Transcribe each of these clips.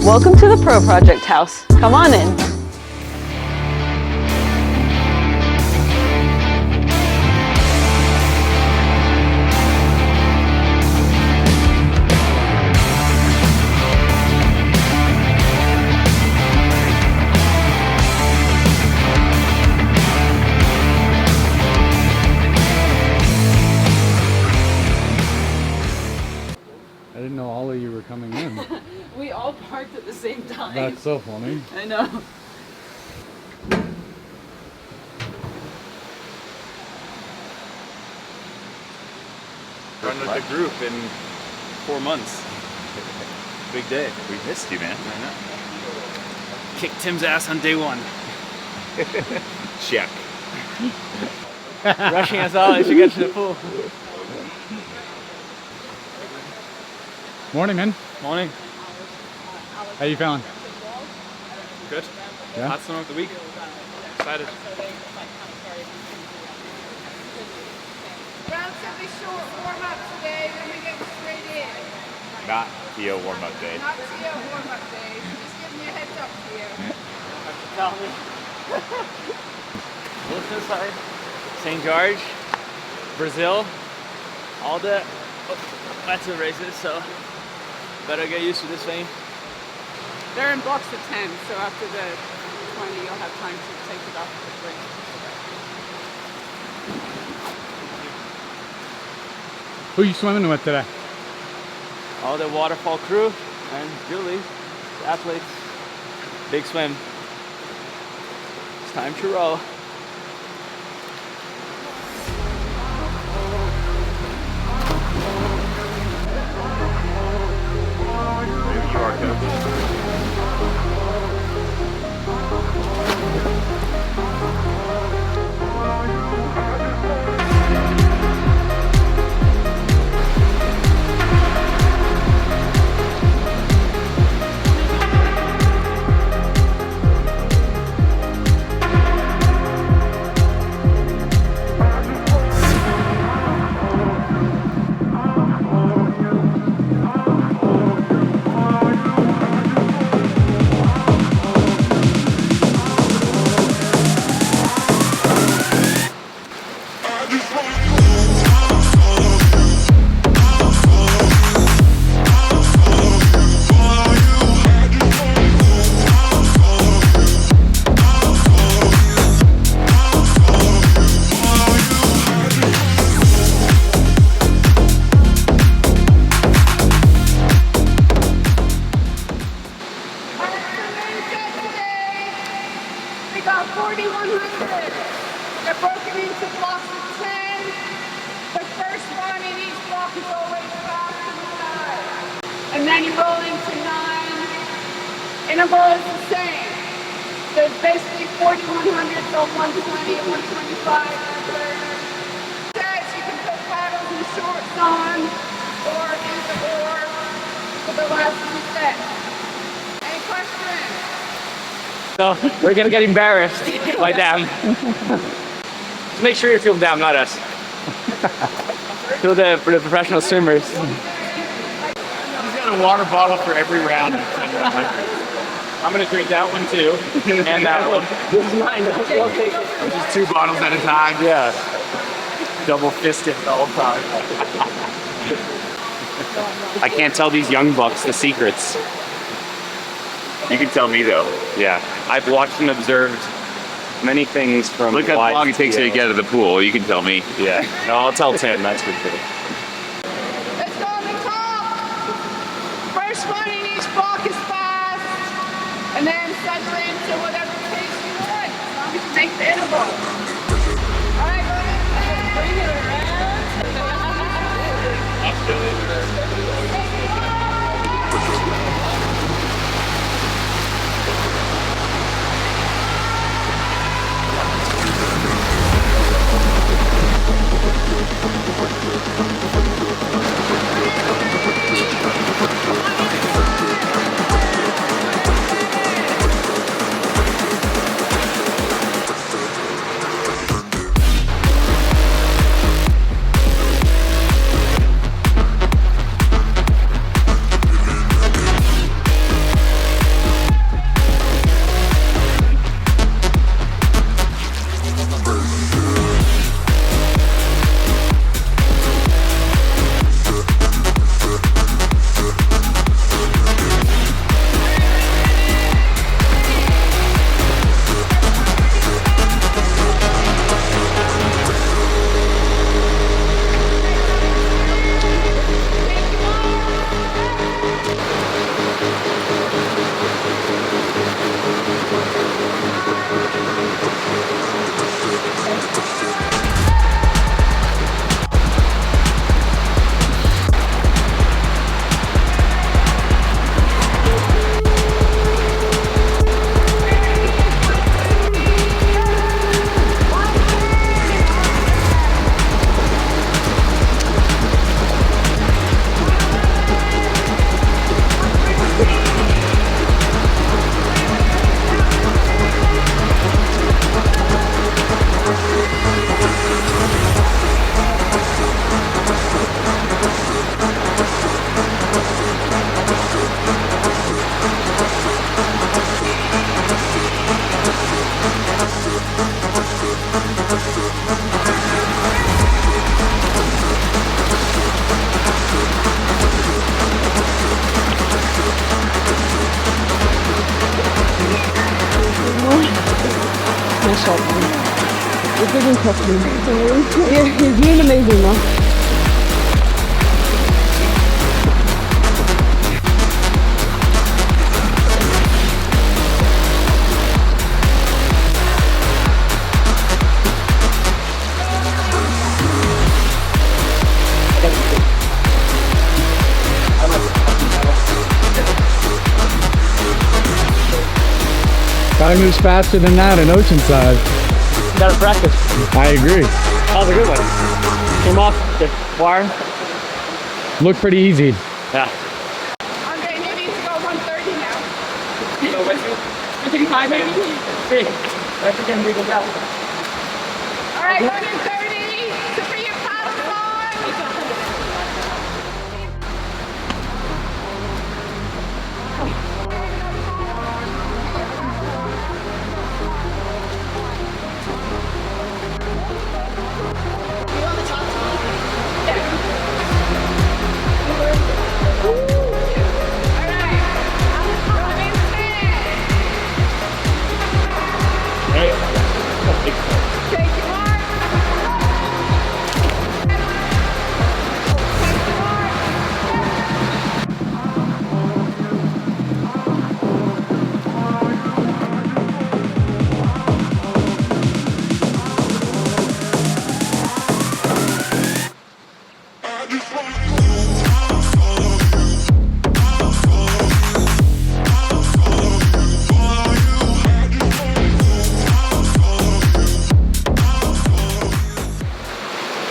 Welcome to the Pro Project House. Come on in. I didn't know all of you were coming in. We all parked at the same time. That's so funny. I know. Run with the group in 4 months. Big day. We missed you, man. I know. Kick Tim's ass on day 1. Check. Rushing us all as you get to the pool. Morning, man. Morning. How you feeling? Good. Yeah? Hot swim of the week. Excited. Relatively short warm-up today, then we get straight in. Not Theo warm-up day. Not Theo warm-up day. Just giving you a heads up, Theo. Tell me. Look this side. St. George, Brazil, all the lots of races, so better get used to this thing. They're in blocks of 10, so after the 20, you'll have time to take it off quickly. Who are you swimming with today? All the Waterfall crew and Julie, the athletes. Big swim. It's time to roll. We got 4,100. They're broken into blocks of 10. The first one in each block is always fast and high. And then you roll into 9. Interval is the same. There's basically 4,100, so 120 and 125. Says you can put paddles and shorts on, or use the oar for the last 2 sets. Any questions? So we're gonna get embarrassed by them. Just make sure you feel them, not us. Feel for the professional swimmers. He's got a water bottle for every round. I'm gonna drink that one too. And that one. This is mine. I'll take it. Just 2 bottles at a time. Yeah. Double fisted the whole time. I can't tell these young bucks the secrets. You can tell me though. Yeah. I've watched and observed many things from. Look how long it takes you to get to the pool. You can tell me. Yeah. No, I'll tell Tim. That's for sure. Let's go on the top. First one in each block is fast. And then settle into whatever pace you want. As long as you make the interval. All right, go ahead. Bring it around. question. It's a good question. You're doing amazing, though. Gotta move faster than that in Oceanside. Gotta practice. I agree. That was a good one. Came off the wire. Looked pretty easy. Yeah. Andre, you need to go 130 now. So what's it? 135 maybe? See. That's again we go down. All right, 130. So for your paddle on.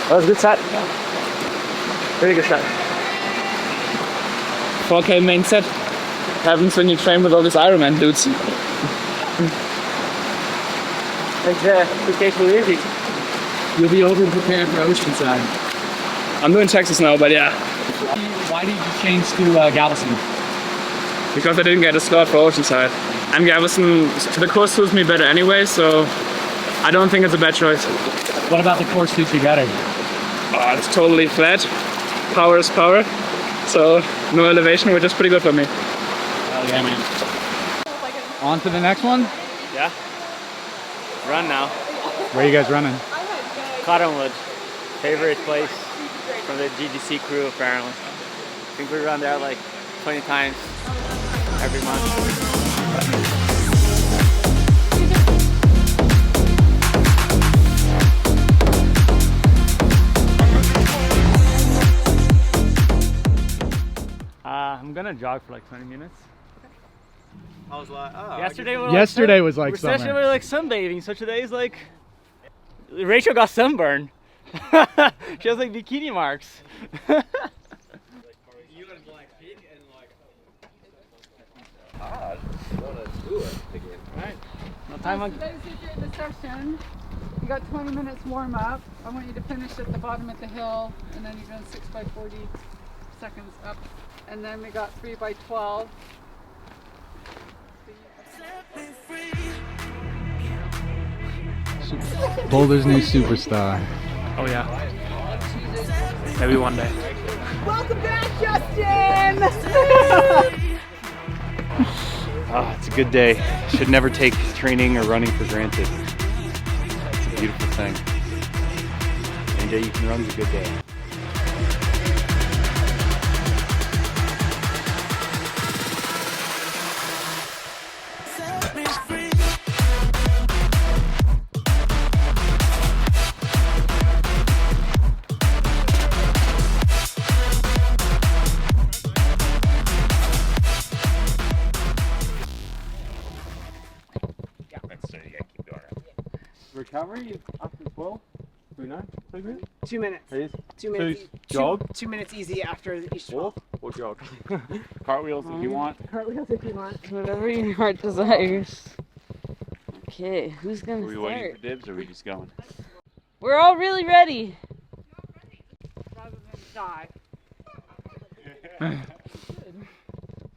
That was a good set. Really good set. 4K main set. Happens when you train with all these Ironman dudes. Makes 2K too easy. You'll be over prepared for Oceanside. I'm doing Texas now, but yeah. Why did you change to Galveston? Because I didn't get a slot for Oceanside. And Galveston, the course suits me better anyway, so I don't think it's a bad choice. What about the course suits you better? It's totally flat. Power is power. So no elevation, which is pretty good for me. Oh yeah, man. On to the next one? Yeah. Run now. Where are you guys running? Cottonwood. Favorite place from the GDC crew apparently. I think we run there like 20 times every month. I'm gonna jog for like 20 minutes. I was like, oh. Yesterday was like summer. Yesterday we were like sunbathing, so today's like Rachel got sunburn. She has like bikini marks. You and Black Pig and like. I just want to do it again. Alright. No time on. For those who did the session, you got 20 minutes warm up. I want you to finish at the bottom of the hill, and then you're doing 6 by 40 seconds up. And then we got 3 by 12. Boulder's new superstar. Oh yeah. Maybe one day. Welcome back, Justin! It's a good day. Should never take training or running for granted. It's a beautiful thing. Any day you can run's a good day. Recovery after 12? 39? 2 minutes. Please. 2 minutes. Jog? 2 minutes easy after each 12. Or jog? Cartwheels if you want. Cartwheels if you want. Whatever your heart desires. Okay, who's gonna Are we waiting start? for dibs or are we just going? We're all really ready. Rather than die.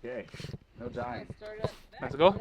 Okay. No dying. Start at Let's go.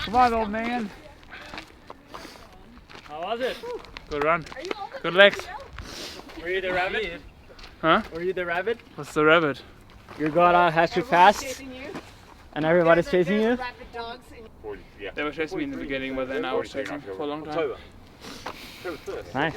Come on, old man. How was it? Good run. Good legs. Were you the rabbit? Huh? Were you the rabbit? What's the rabbit? You got on has too fast Chasing you. and everybody's chasing you? Rapid dogs. And They were chasing me in the beginning, but then I was chasing for a long time. Nice.